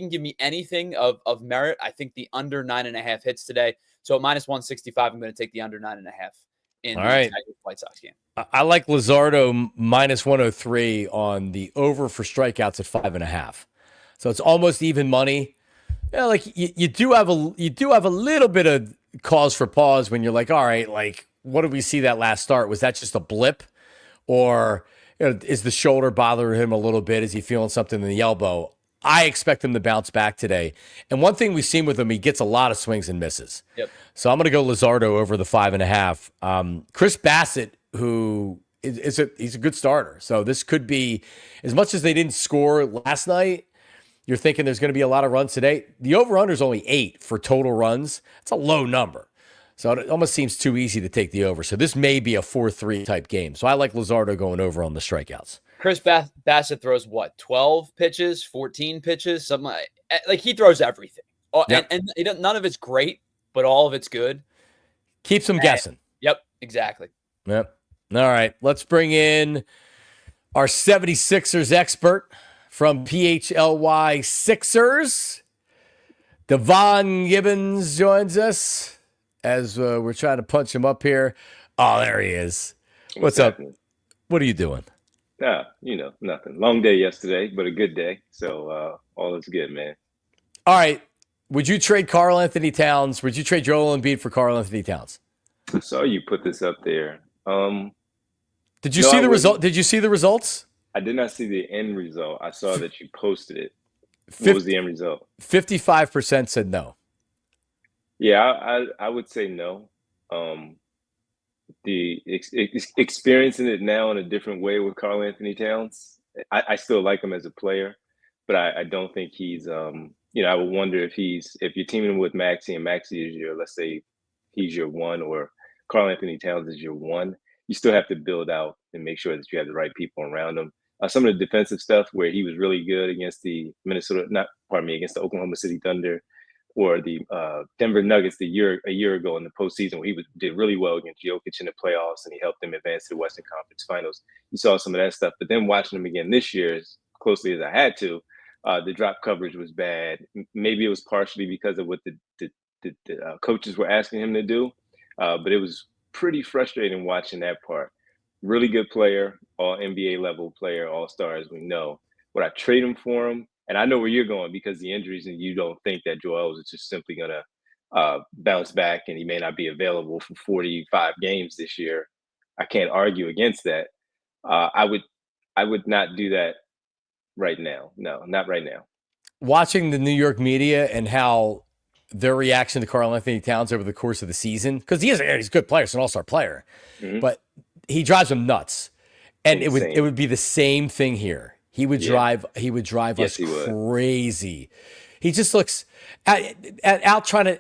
give me anything of merit, I think the under 9.5 hits today. So at -165, I'm going to take the under 9.5 in the Tigers White Sox game. I like Luzardo -103 on the over for strikeouts at 5.5. So it's almost even money. Yeah, like you do have a little bit of cause for pause when you're like, all right, like what did we see that last start? Was that just a blip, or is the shoulder bothering him a little bit? Is he feeling something in the elbow? I expect him to bounce back today. And one thing we've seen with him, he gets a lot of swings and misses. Yep. So I'm going to go Luzardo over the 5.5. Chris Bassett, who he's a good starter. So this could be, as much as they didn't score last night, you're thinking there's going to be a lot of runs today. The over-under is only 8 for total runs. It's a low number. So it almost seems too easy to take the over. So this may be a 4-3 type game. So I like Luzardo going over on the strikeouts. Chris Bassett throws what, 12 pitches, 14 pitches, something like he throws everything. Yep. And none of it's great, but all of it's good. Keeps them guessing. Yep, exactly. Yep. All right, let's bring in our 76ers expert from PHLY Sixers. Devon Givens joins us as we're trying to punch him up here. Oh, there he is. What's up? What are you doing? Nothing. Long day yesterday, but a good day. So all is good, man. All right. Would you trade Karl Anthony Towns? Would you trade Joel Embiid for Karl Anthony Towns? I saw you put this up there. Did you see the result? Did you see the results? I did not see the end result. I saw that you posted it. What was the end result? 55% said no. Yeah, I would say no. The experiencing it now in a different way with Karl Anthony Towns, I still like him as a player, but I don't think he's I would wonder if you're teaming with Maxey and Maxey is your, let's say he's your 1 or Karl Anthony Towns is your 1, you still have to build out and make sure that you have the right people around him. Some of the defensive stuff where he was really good against the against the Oklahoma City Thunder or the Denver Nuggets a year ago in the postseason, where he did really well against Jokic in the playoffs and he helped them advance to the Western Conference Finals. You saw some of that stuff, but then watching him again this year as closely as I had to, the drop coverage was bad. Maybe it was partially because of what the coaches were asking him to do, but it was pretty frustrating watching that part. Really good player, all NBA level player, all-star as we know. Would I trade him for him? And I know where you're going because the injuries, and you don't think that Joel is just simply going to bounce back and he may not be available for 45 games this year. I can't argue against that. I would not do that right now. No, not right now. Watching the New York media and how their reaction to Karl Anthony Towns over the course of the season, because he's a good player, he's an all-star player, but he drives them nuts. And Insane. it would be the same thing here. He would drive us crazy. He just looks out trying to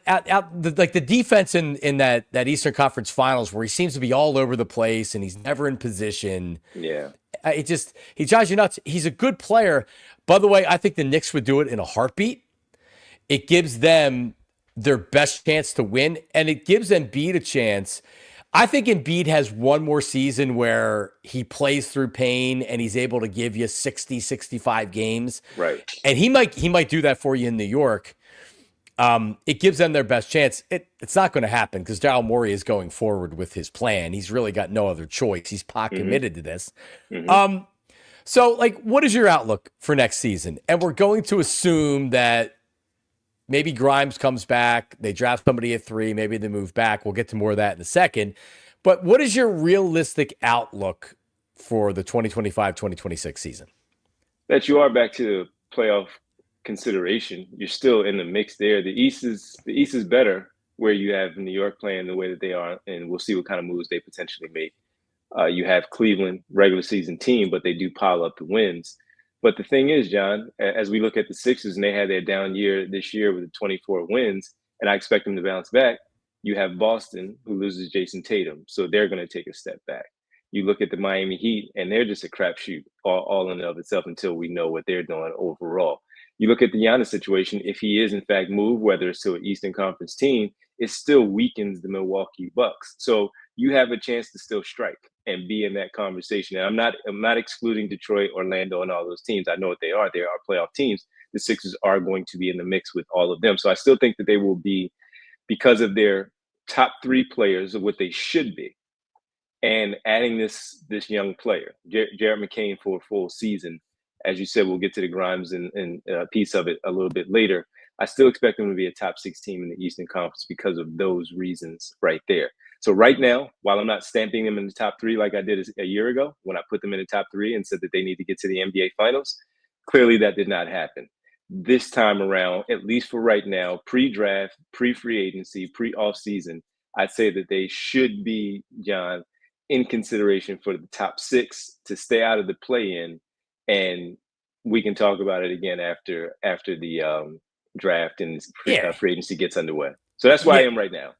like the defense in that Eastern Conference Finals where he seems to be all over the place and he's never in position. Yeah. He drives you nuts. He's a good player. By the way, I think the Knicks would do it in a heartbeat. It gives them their best chance to win, and it gives Embiid a chance. I think Embiid has one more season where he plays through pain and he's able to give you 60, 65 games. Right. And he might do that for you in New York. It gives them their best chance. It's not going to happen because Daryl Morey is going forward with his plan. He's really got no other choice. He's pot committed to this. So, like, what is your outlook for next season? And we're going to assume that maybe Grimes comes back. They draft somebody at 3. Maybe they move back. We'll get to more of that in a second. But what is your realistic outlook for the 2025-2026 season? That you are back to the playoff consideration. You're still in the mix there. The East is better where you have New York playing the way that they are, and we'll see what kind of moves they potentially make. You have Cleveland, regular season team, but they do pile up the wins. But the thing is, John, as we look at the Sixers and they had their down year this year with the 24 wins, and I expect them to bounce back, you have Boston who loses Jason Tatum. So they're going to take a step back. You look at the Miami Heat and they're just a crapshoot all in and of itself until we know what they're doing overall. You look at the Giannis situation, if he is in fact moved, whether it's to an Eastern Conference team, it still weakens the Milwaukee Bucks. So you have a chance to still strike and be in that conversation. And I'm not excluding Detroit, Orlando, and all those teams. I know what they are. They are playoff teams. The Sixers are going to be in the mix with all of them. So I still think that they will be, because of their top 3 players of what they should be, and adding this young player, Jared McCain, for a full season. As you said, we'll get to the Grimes and piece of it a little bit later. I still expect them to be a top 6 team in the Eastern Conference because of those reasons right there. So right now, while I'm not stamping them in the top 3 like I did a year ago when I put them in the top 3 and said that they need to get to the NBA Finals, clearly that did not happen. This time around, at least for right now, pre-draft, pre-free agency, pre-off-season, I'd say that they should be, John, in consideration for the top 6 to stay out of the play-in, and we can talk about it again after the draft and free agency gets underway. So that's where I am right now.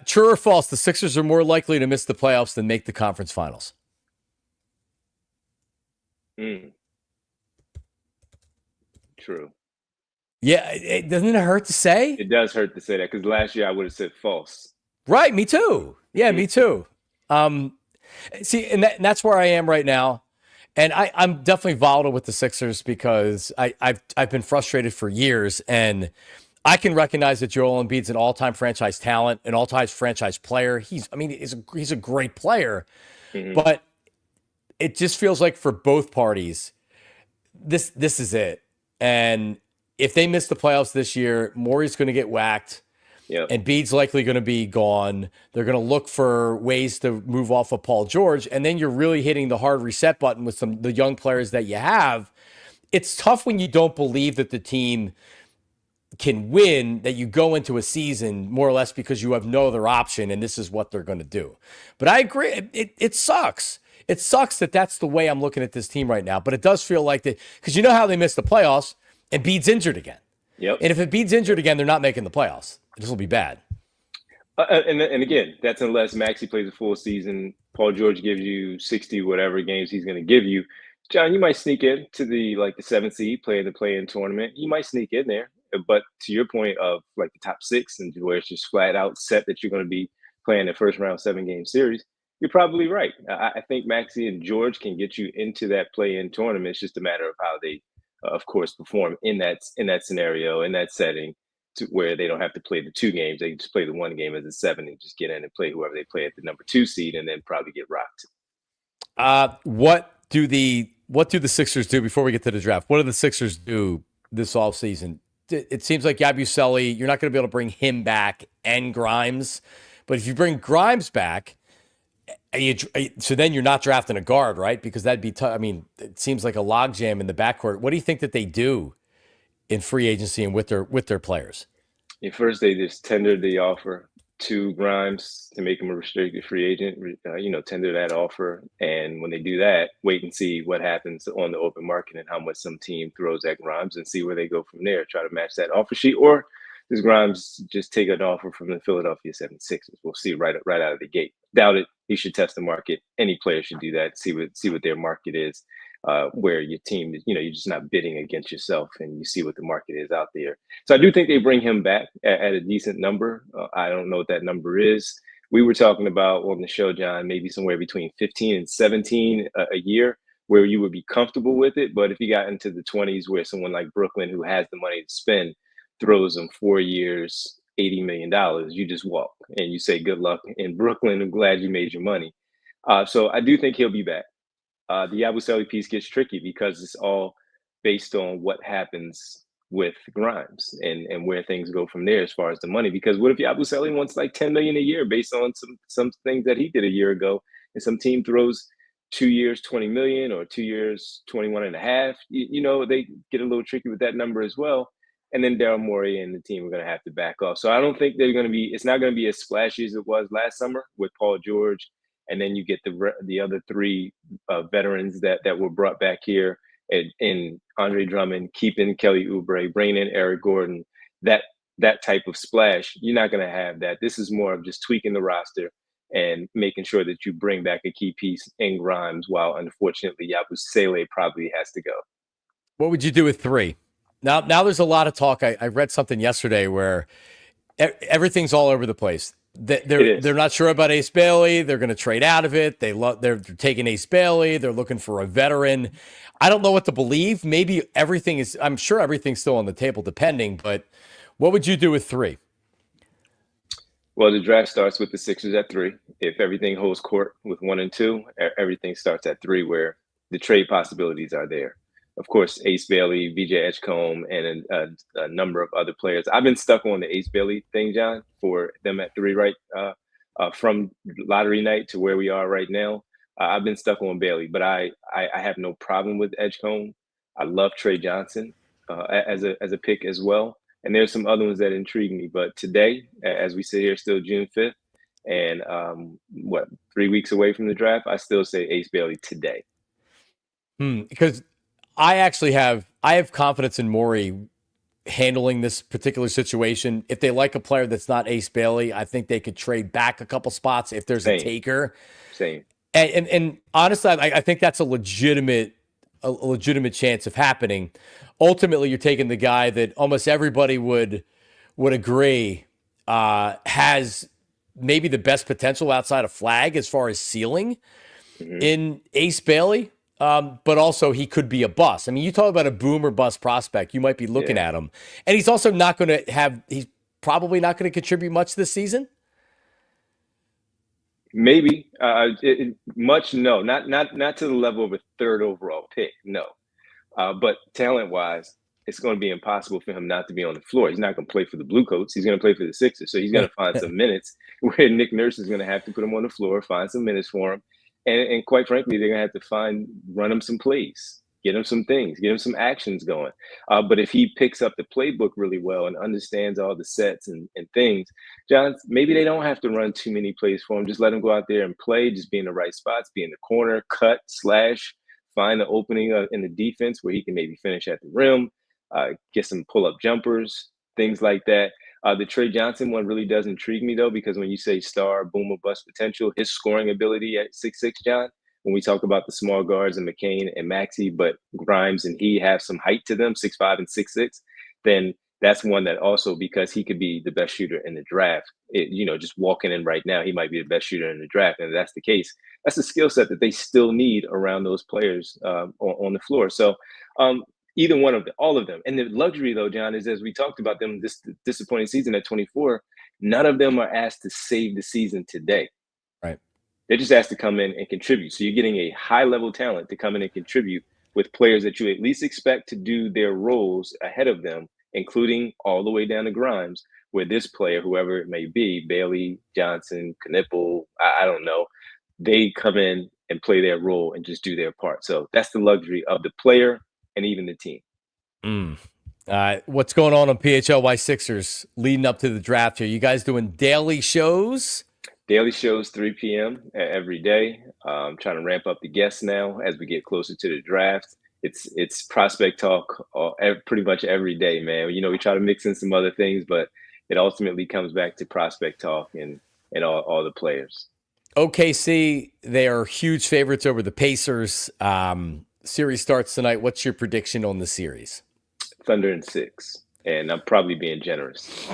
True or false, the Sixers are more likely to miss the playoffs than make the conference finals? True. Yeah, doesn't it hurt to say? It does hurt to say that because last year I would have said false. Right, me too. Yeah, me too. See, and that's where I am right now. And I'm definitely volatile with the Sixers because I've been frustrated for years, and I can recognize that Joel Embiid's an all-time franchise talent, an all-time franchise player. He's a great player, but it just feels like for both parties, this is it. And if they miss the playoffs this year, Morey's going to get whacked. Yep. And Embiid's likely going to be gone. They're going to look for ways to move off of Paul George, and then you're really hitting the hard reset button with the young players that you have. It's tough when you don't believe that the team can win, that you go into a season more or less because you have no other option, and this is what they're going to do. But I agree. It sucks. It sucks that that's the way I'm looking at this team right now. But it does feel like that, because you know how they missed the playoffs, and Embiid's injured again. Yep. And if Embiid's injured again, they're not making the playoffs. This will be bad. And again, that's unless Maxey plays a full season. Paul George gives you 60 whatever games he's going to give you. John, you might sneak in to the 7th seed, play in the play-in tournament. You might sneak in there. But to your point of the top 6 and where it's just flat out set that you're going to be playing the first round 7-game series, you're probably right. I think Maxey and George can get you into that play-in tournament. It's just a matter of how they, of course, perform in that scenario, in that setting, to where they don't have to play the 2 games. They can just play the 1 game as a 7 and just get in and play whoever they play at the number 2 seed and then probably get rocked. What do the Sixers do before we get to the draft? What do the Sixers do this offseason? It seems like Yabusele, you're not going to be able to bring him back and Grimes. But if you bring Grimes back, so then you're not drafting a guard, right? Because that'd be tough. I mean, it seems like a logjam in the backcourt. What do you think that they do in free agency and with their players? First, they just tendered the offer to Grimes to make him a restricted free agent. Tender that offer, and when they do that, wait and see what happens on the open market and how much some team throws at Grimes, and see where they go from there. Try to match that offer sheet, or does Grimes just take an offer from the Philadelphia 76ers? We'll see right out of the gate. Doubt it. He should test the market. Any player should do that. See what their market is. where your team is, you're just not bidding against yourself and you see what the market is out there. So I do think they bring him back at a decent number. I don't know what that number is. We were talking about on the show, John, maybe somewhere between 15 and 17 a year, where you would be comfortable with it. But if you got into the 20s, where someone like Brooklyn, who has the money to spend, throws them 4 years, $80 million, you just walk and you say, good luck in Brooklyn. I'm glad you made your money. So I do think he'll be back. The Yabusele piece gets tricky because it's all based on what happens with Grimes and where things go from there as far as the money. Because what if Yabusele wants like 10 million a year based on some things that he did a year ago, and some team throws 2 years 20 million or 2 years 21 and a half? They get a little tricky with that number as well. And then Daryl Morey and the team are going to have to back off. So I don't think it's not going to be as splashy as it was last summer with Paul George. And then you get the other three veterans that were brought back here, and Andre Drummond, keeping Kelly Oubre, bringing in Eric Gordon. That type of splash, you're not going to have that. This is more of just tweaking the roster and making sure that you bring back a key piece in Grimes, while unfortunately Yabusele probably has to go. What would you do with 3? Now there's a lot of talk. I read something yesterday where everything's all over the place. They're not sure about Ace Bailey. They're going to trade out of it. They're taking Ace Bailey. They're looking for a veteran. I don't know what to believe. Maybe I'm sure everything's still on the table, depending. But what would you do with 3? Well, the draft starts with the Sixers at 3. If everything holds court with 1 and 2, everything starts at 3, where the trade possibilities are there. Of course, Ace Bailey, VJ Edgecomb, and a number of other players. I've been stuck on the Ace Bailey thing, John, for them at 3, right? From lottery night to where we are right now. I've been stuck on Bailey, but I have no problem with Edgecomb. I love Trey Johnson as a pick as well. And there's some other ones that intrigue me. But today, as we sit here, still June 5th, and 3 weeks away from the draft, I still say Ace Bailey today. Because I have confidence in Morey handling this particular situation. If they like a player that's not Ace Bailey, I think they could trade back a couple spots if there's a taker. Same. And honestly, I think that's a legitimate chance of happening. Ultimately, you're taking the guy that almost everybody would agree has maybe the best potential outside of Flag as far as ceiling in Ace Bailey. But also he could be a bust. I mean, you talk about a boom or bust prospect, you might be looking at him. And he's also he's probably not going to contribute much this season. Maybe much. No, not to the level of a 3rd overall pick. No. But talent wise, it's going to be impossible for him not to be on the floor. He's not going to play for the Bluecoats. He's going to play for the Sixers. So he's going to find some minutes where Nick Nurse is going to have to put him on the floor, find some minutes for him. And quite frankly, they're going to have to run him some plays, get him some things, get him some actions going. But if he picks up the playbook really well and understands all the sets and things, John, maybe they don't have to run too many plays for him. Just let him go out there and play, just be in the right spots, be in the corner, cut, slash, find the opening in the defense where he can maybe finish at the rim, get some pull-up jumpers, things like that. The Trey Johnson one really does intrigue me, though, because when you say star, boom, or bust potential, his scoring ability at 6'6", John, when we talk about the small guards and McCain and Maxey, but Grimes and he have some height to them, 6'5" and 6'6", then that's one that also, because he could be the best shooter in the draft, just walking in right now, he might be the best shooter in the draft. And if that's the case, that's a skill set that they still need around those players on the floor. So, either one of them, all of them. And the luxury, though, John, is as we talked about them this disappointing season at 24, none of them are asked to save the season today. Right. They're just asked to come in and contribute. So you're getting a high-level talent to come in and contribute with players that you at least expect to do their roles ahead of them, including all the way down to Grimes, where this player, whoever it may be, Bailey, Johnson, Knipple, I don't know, they come in and play their role and just do their part. So that's the luxury of the player and even the team. What's going on PHLY Sixers leading up to the draft here? You guys doing daily shows? Daily shows, 3 p.m. every day. Trying to ramp up the guests now as we get closer to the draft. It's prospect talk pretty much every day, man. We try to mix in some other things, but it ultimately comes back to prospect talk and all the players. OKC, they are huge favorites over the Pacers. series starts tonight. What's your prediction on the series? Thunder in 6, and I'm probably being generous.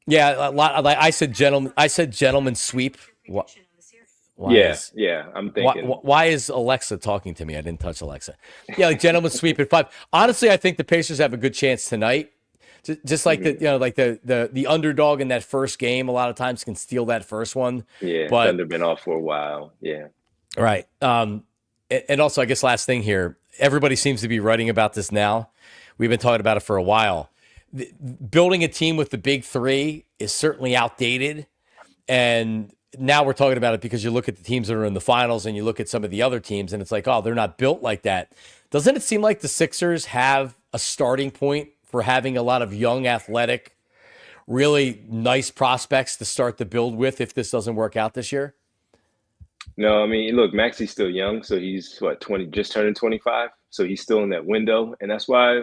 Yeah, a lot. Like I said, gentleman sweep. I'm thinking. Why is Alexa talking to me? I didn't touch Alexa. Yeah, like gentleman sweep at 5. Honestly, I think the Pacers have a good chance tonight. Just like the underdog in that first game, a lot of times can steal that first one. Yeah, but Thunder been off for a while. Yeah. Right. And also, I guess last thing here, everybody seems to be writing about this now. We've been talking about it for a while. Building a team with the big three is certainly outdated. And now we're talking about it because you look at the teams that are in the finals and you look at some of the other teams and it's like, oh, they're not built like that. Doesn't it seem like the Sixers have a starting point for having a lot of young, athletic, really nice prospects to start the build with if this doesn't work out this year? No, I mean, look, Maxi's still young, so he's 20, just turning 25, so he's still in that window, and that's why,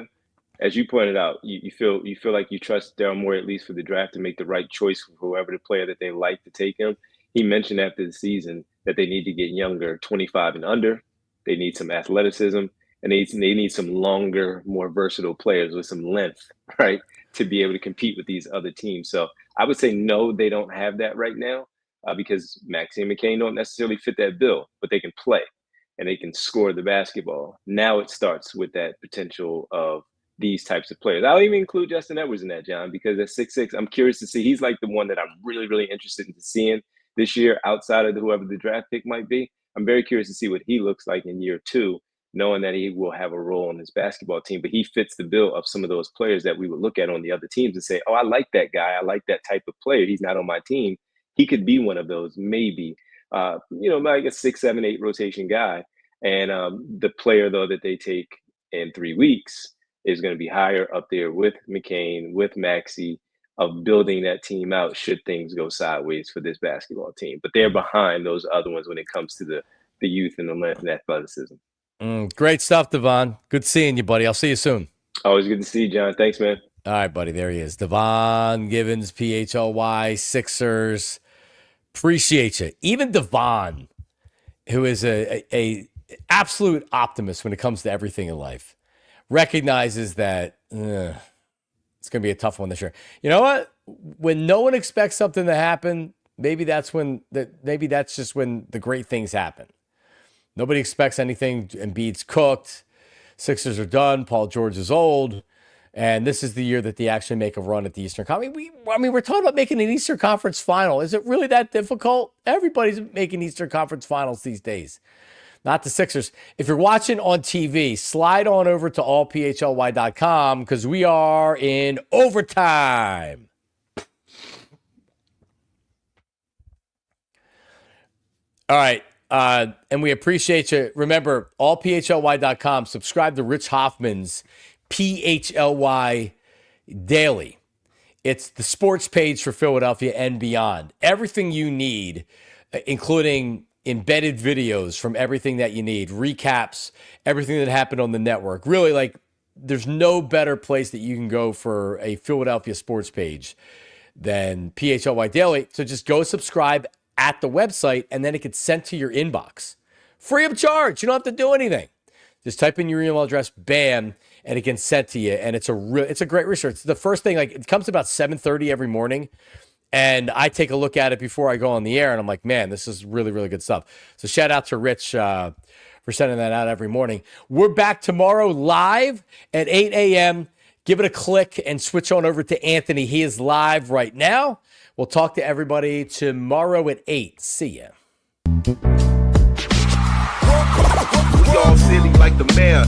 as you pointed out, you feel like you trust Daryl Morey at least for the draft to make the right choice for whoever the player that they like to take him. He mentioned after the season that they need to get younger, 25 and under. They need some athleticism, and they need some longer, more versatile players with some length, right, to be able to compete with these other teams. So I would say no, they don't have that right now. Because Maxey and McCain don't necessarily fit that bill, but they can play and they can score the basketball. Now it starts with that potential of these types of players. I'll even include Justin Edwards in that, John, because at 6'6", I'm curious to see. He's like the one that I'm really, really interested in seeing this year outside of whoever the draft pick might be. I'm very curious to see what he looks like in year 2, knowing that he will have a role on this basketball team. But he fits the bill of some of those players that we would look at on the other teams and say, oh, I like that guy. I like that type of player. He's not on my team. He could be one of those, maybe, like a 6, 7, 8 rotation guy. And the player, though, that they take in 3 weeks is going to be higher up there with McCain, with Maxey, of building that team out should things go sideways for this basketball team. But they're behind those other ones when it comes to the youth and the length and athleticism. Great stuff, Devon. Good seeing you, buddy. I'll see you soon. Always good to see you, John. Thanks, man. All right, buddy. There he is. Devon Givens, PHLY, Sixers. Appreciate you. Even Devon, who is a absolute optimist when it comes to everything in life, recognizes that it's going to be a tough one this year. You know what? When no one expects something to happen, maybe that's just when the great things happen. Nobody expects anything. Embiid's cooked. Sixers are done. Paul George is old. And this is the year that they actually make a run at the Eastern Conference. We're talking about making an Eastern Conference final. Is it really that difficult? Everybody's making Eastern Conference finals these days. Not the Sixers. If you're watching on TV, slide on over to allphly.com because we are in overtime. All right. And we appreciate you. Remember, allphly.com. Subscribe to Rich Hoffman's PHLY Daily. It's the sports page for Philadelphia and beyond. Everything you need, including embedded videos from everything that you need, recaps, everything that happened on the network. Really, like, there's no better place that you can go for a Philadelphia sports page than PHLY Daily. So just go subscribe at the website, and then it gets sent to your inbox. Free of charge. You don't have to do anything. Just type in your email address, bam, and it gets sent to you. And it's a great research. It's the first thing, like, it comes about 7:30 every morning. And I take a look at it before I go on the air, and I'm like, man, this is really, really good stuff. So shout out to Rich for sending that out every morning. We're back tomorrow live at 8 a.m. Give it a click and switch on over to Anthony. He is live right now. We'll talk to everybody tomorrow at 8. See ya. We all silly like the mayor.